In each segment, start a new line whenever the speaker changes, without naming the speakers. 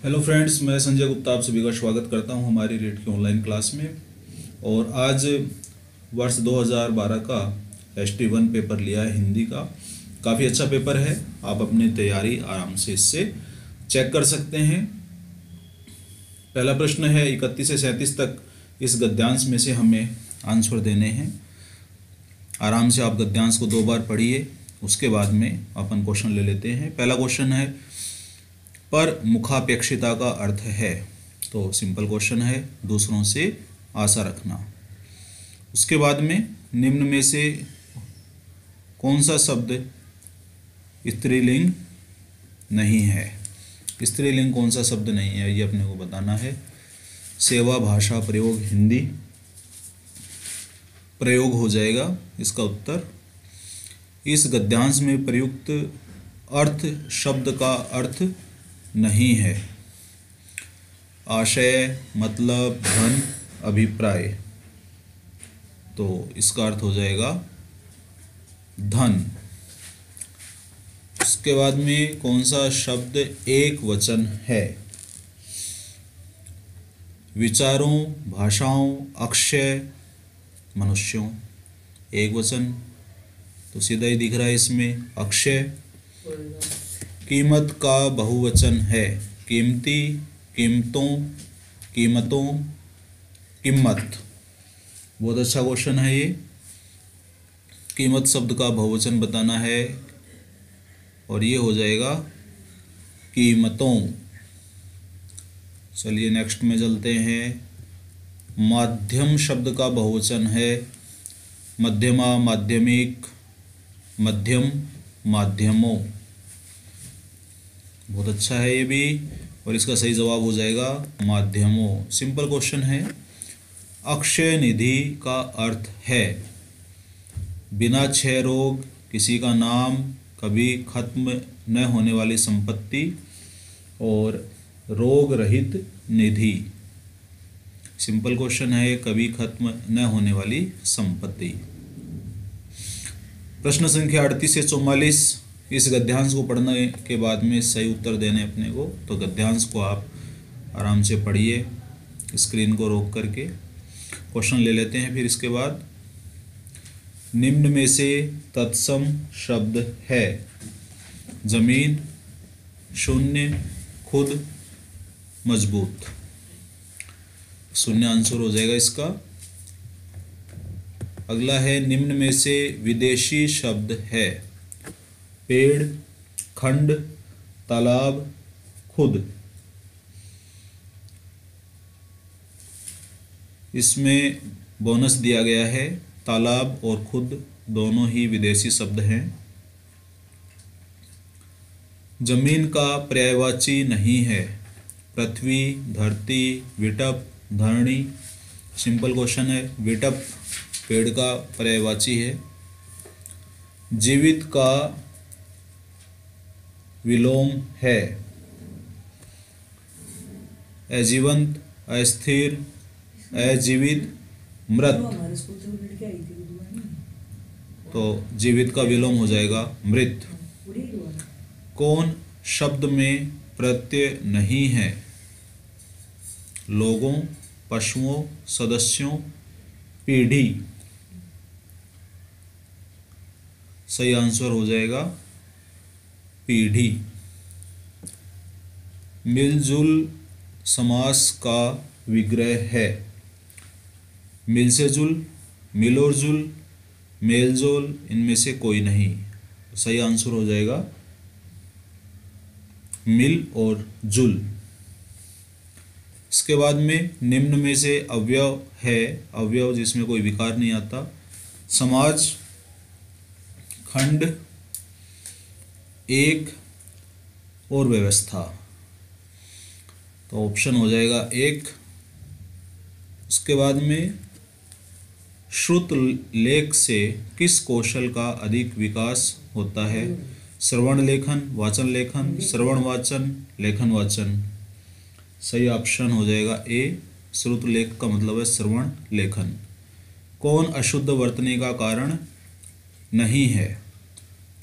Hello friends, मैं संजय गुप्ता आप सभी का स्वागत करता हूं हमारी रीट की ऑनलाइन क्लास में। और आज वर्ष 2012 का ST1 पेपर लिया है हिंदी का। काफ़ी अच्छा पेपर है, आप अपनी तैयारी आराम से इससे चेक कर सकते हैं। पहला प्रश्न है 31 से 37 तक इस गद्यांश में से हमें आंसर देने हैं। आराम से आप गद्यांश को 2 बार पढ़िए, उसके बाद में अपन क्वेश्चन ले लेते हैं। पहला क्वेश्चन है पर मुखापेक्षिता का अर्थ है, तो सिंपल क्वेश्चन है, दूसरों से आशा रखना। उसके बाद में निम्न में से कौन सा शब्द स्त्रीलिंग नहीं है। स्त्रीलिंग कौन सा शब्द नहीं है ये अपने को बताना है। सेवा भाषा प्रयोग हिंदी प्रयोग हो जाएगा इसका उत्तर। इस गद्यांश में प्रयुक्त अर्थ शब्द का अर्थ नहीं है। आशय, मतलब, धन, अभिप्राय, तो इसका अर्थ हो जाएगा धन। उसके बाद में कौन सा शब्द एक वचन है। विचारों, भाषाओं, अक्षय, मनुष्यों, एक वचन तो सीधा ही दिख रहा है इसमें अक्षय। कीमत का बहुवचन है कीमती, कीमतों, कीमतों, कीमत। बहुत अच्छा क्वेश्चन है ये। कीमत शब्द का बहुवचन बताना है और ये हो जाएगा कीमतों। चलिए नेक्स्ट में चलते हैं। माध्यम शब्द का बहुवचन है मध्यमा, माध्यमिक, मध्यम, माध्यमों। बहुत अच्छा है ये भी, और इसका सही जवाब हो जाएगा माध्यमों। सिंपल क्वेश्चन है। अक्षय निधि का अर्थ है बिना क्षय रोग, किसी का नाम, कभी खत्म न होने वाली संपत्ति और रोग रहित निधि। सिंपल क्वेश्चन है, कभी खत्म न होने वाली संपत्ति। प्रश्न संख्या 38 से 44 इस गद्यांश को पढ़ने के बाद में सही उत्तर देने अपने को, तो गद्यांश को आप आराम से पढ़िए, स्क्रीन को रोक करके क्वेश्चन ले लेते हैं। फिर इसके बाद निम्न में से तत्सम शब्द है जमीन, शून्य, खुद, मजबूत। शून्य आंसर हो जाएगा इसका। अगला है निम्न में से विदेशी शब्द है पेड़, खंड, तालाब, खुद। इसमें बोनस दिया गया है, तालाब और खुद दोनों ही विदेशी शब्द हैं। जमीन का पर्यायवाची नहीं है पृथ्वी, धरती, विटप, धरणी। सिंपल क्वेश्चन है, विटप पेड़ का पर्यायवाची है। जीवित का विलोम है अजीवंत, अस्थिर, अजीवित, मृत। तो जीवित का विलोम हो जाएगा मृत। कौन शब्द में प्रत्यय नहीं है लोगों, पशुओं, सदस्यों, पीढ़ी। सही आंसर हो जाएगा पीढ़ी। मिलजुल समास का विग्रह है मिल से जुल, मिल और जुल, मेलजोल, इनमें से कोई नहीं। सही आंसर हो जाएगा मिल और जुल। इसके बाद में निम्न में से अवयव है, अवयव जिसमें कोई विकार नहीं आता, समाज, खंड, एक और व्यवस्था। तो ऑप्शन हो जाएगा एक। उसके बाद में श्रुत लेख से किस कौशल का अधिक विकास होता है। श्रवण लेखन, वाचन लेखन, श्रवण वाचन, लेखन वाचन। सही ऑप्शन हो जाएगा ए। श्रुत लेख का मतलब है श्रवण लेखन। कौन अशुद्ध वर्तने का कारण नहीं है।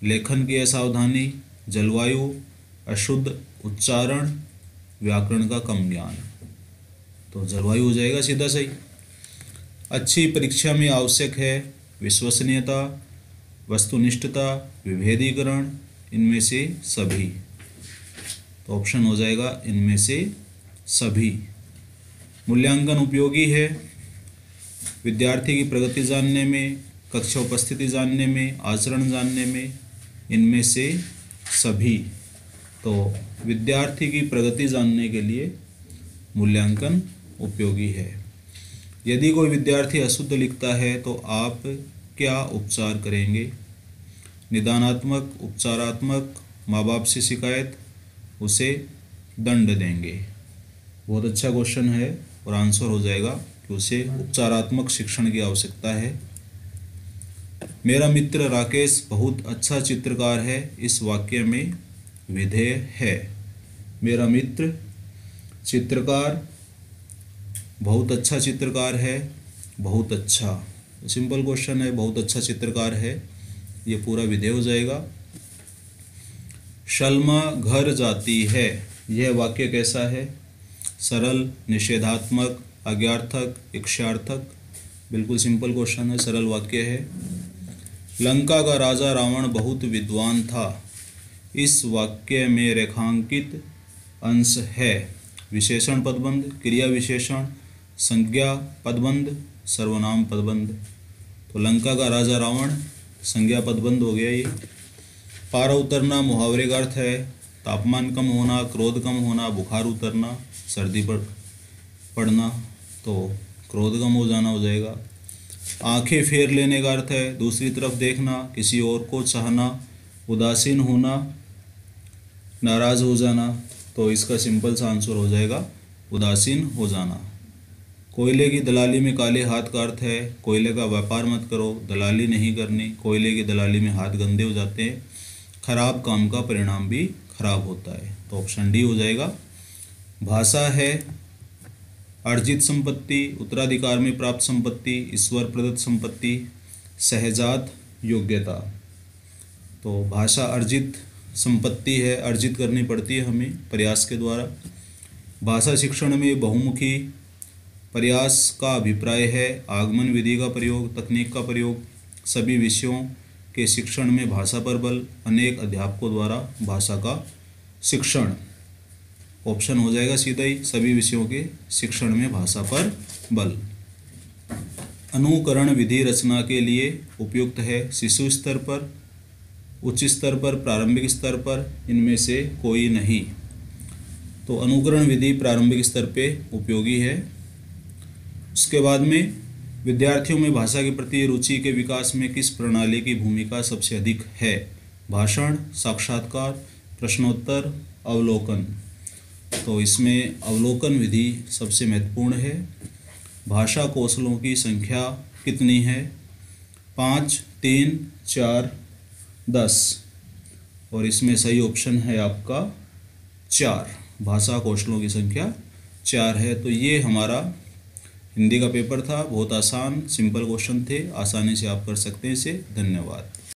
लेखन की असावधानी, जलवायु, अशुद्ध उच्चारण, व्याकरण का कम ज्ञान। तो जलवायु हो जाएगा सीधा सही। अच्छी परीक्षा में आवश्यक है विश्वसनीयता, वस्तुनिष्ठता, विभेदीकरण, इनमें से सभी। तो ऑप्शन हो जाएगा इनमें से सभी। मूल्यांकन उपयोगी है विद्यार्थी की प्रगति जानने में, कक्षा उपस्थिति जानने में, आचरण जानने में, इनमें से सभी। तो विद्यार्थी की प्रगति जानने के लिए मूल्यांकन उपयोगी है। यदि कोई विद्यार्थी अशुद्ध लिखता है तो आप क्या उपचार करेंगे? निदानात्मक, उपचारात्मक, माँ बाप से शिकायत, उसे दंड देंगे। बहुत अच्छा क्वेश्चन है और आंसर हो जाएगा कि उसे उपचारात्मक शिक्षण की आवश्यकता है। मेरा मित्र राकेश बहुत अच्छा चित्रकार है, इस वाक्य में विधेय है। मेरा मित्र चित्रकार, बहुत अच्छा चित्रकार है, बहुत अच्छा, सिंपल क्वेश्चन है, बहुत अच्छा चित्रकार है, ये पूरा विधेय हो जाएगा। शल्मा घर जाती है, यह वाक्य कैसा है? सरल, निषेधात्मक, आज्ञार्थक, इक्ष्यार्थक? बिल्कुल सिंपल क्वेश्चन है, सरल वाक्य है। लंका का राजा रावण बहुत विद्वान था, इस वाक्य में रेखांकित अंश है। विशेषण पदबंध, क्रिया विशेषण, संज्ञा पदबंध, सर्वनाम पदबंध। तो लंका का राजा रावण संज्ञा पदबंध हो गया ये। पारा उतरना मुहावरे का अर्थ है तापमान कम होना, क्रोध कम होना, बुखार उतरना, सर्दी पड़ना, तो क्रोध कम हो जाना हो जाएगा। आंखें फेर लेने का अर्थ है दूसरी तरफ देखना, किसी और को चाहना, उदासीन होना, नाराज हो जाना, तो इसका सिंपल सा आंसर हो जाएगा उदासीन हो जाना। कोयले की दलाली में काले हाथ का अर्थ है कोयले का व्यापार मत करो, दलाली नहीं करनी, कोयले की दलाली में हाथ गंदे हो जाते हैं, खराब काम का परिणाम भी खराब होता है। तो ऑप्शन डी हो जाएगा। भाषा है अर्जित संपत्ति, उत्तराधिकार में प्राप्त संपत्ति, ईश्वर प्रदत्त संपत्ति, सहजात योग्यता। तो भाषा अर्जित संपत्ति है, अर्जित करनी पड़ती है हमें प्रयास के द्वारा। भाषा शिक्षण में बहुमुखी प्रयास का अभिप्राय है आगमन विधि का प्रयोग, तकनीक का प्रयोग, सभी विषयों के शिक्षण में भाषा पर बल, अनेक अध्यापकों द्वारा भाषा का शिक्षण। ऑप्शन हो जाएगा सीधा ही, सभी विषयों के शिक्षण में भाषा पर बल। अनुकरण विधि रचना के लिए उपयुक्त है शिशु स्तर पर, उच्च स्तर पर, प्रारंभिक स्तर पर, इनमें से कोई नहीं। तो अनुकरण विधि प्रारंभिक स्तर पे उपयोगी है। उसके बाद में विद्यार्थियों में भाषा के प्रति रुचि के विकास में किस प्रणाली की भूमिका सबसे अधिक है? भाषण, साक्षात्कार, प्रश्नोत्तर, अवलोकन। तो इसमें अवलोकन विधि सबसे महत्वपूर्ण है। भाषा कौशलों की संख्या कितनी है? 5, 3, 4, 10। और इसमें सही ऑप्शन है आपका 4। भाषा कौशलों की संख्या 4 है। तो ये हमारा हिंदी का पेपर था, बहुत आसान सिंपल क्वेश्चन थे, आसानी से आप कर सकते हैं इसे। धन्यवाद।